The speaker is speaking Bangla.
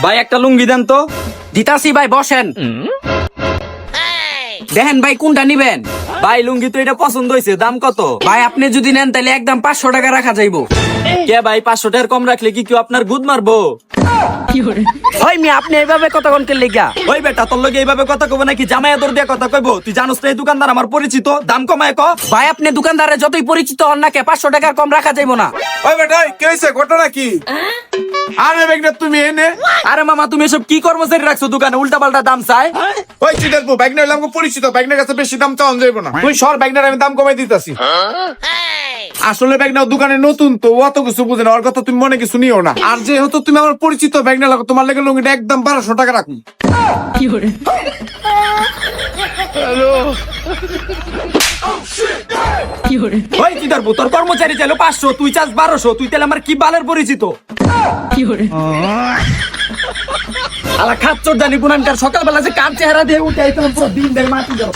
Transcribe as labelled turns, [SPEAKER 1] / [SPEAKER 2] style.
[SPEAKER 1] ভাই একটা লুঙ্গি দেন তো।
[SPEAKER 2] দিতাছি ভাই, বসেন। দেখেন ভাই কোনটা নিবেন।
[SPEAKER 1] ভাই লুঙ্গি তো এটা পছন্দ হয়েছে, দাম কত?
[SPEAKER 2] ভাই আপনি যদি নেন তাহলে একদম 500 টাকা রাখা যাইবো।
[SPEAKER 1] কে ভাই 500 টাকার কম রাখলে কি কেউ আপনার গুদ মারবো?
[SPEAKER 2] ওই মি আপনি এইভাবে কতক্ষণ কে লেগা?
[SPEAKER 1] ওই বেটা তোর লগে এইভাবে কথা কইবো নাকি জামাইয়া দর দিয়ে কথা কইবো? তুই জানোস না এই দোকানদার আমার পরিচিত, দাম কমায় ক।
[SPEAKER 2] ভাই আপনি দোকানদারে যতই পরিচিত হন না কে 500 টাকার কম রাখা যাইবো না।
[SPEAKER 3] ওই বেটা কি হয়েছে, ঘটনা কি? আরে ব্যাগটা তুমি এনে।
[SPEAKER 1] আরে মামা তুমি এসব কি কর্মচারী রাখছো দোকানে, উল্টা পাল্টা দাম চাই?
[SPEAKER 3] ওই চিটার পো, ব্যাগটা হইলে আমাকে পরিচিত, ব্যাগটার কাছে বেশি দাম চাওয়া যাইব না। তুই সর, ব্যাগটার আমি দাম কমাই দিতাছি। আসলে ব্যাগটা দোকানে নতুন তো, অত কিছু বুঝে না, ওর কথা তুমি মনে কিছু নিও না। আর যেহেতু তুমি আমার পরিচিত, ব্যাগটা লাগো, তোমার লেগে লুঙ্গিটা একদম 1200 টাকা রাখুন।
[SPEAKER 1] ওই কি ধরবো, তোর কর্মচারী চাইলো 500, তুই চাস 1200, তুই তাহলে আমার কি বালের পরিচিত? আলা খাচ্চর জানি পুরানকার, সকালবেলা যে কার চেহারা দিয়ে উঠে আইতাম পুরো দিন দেয় মাটি যাও।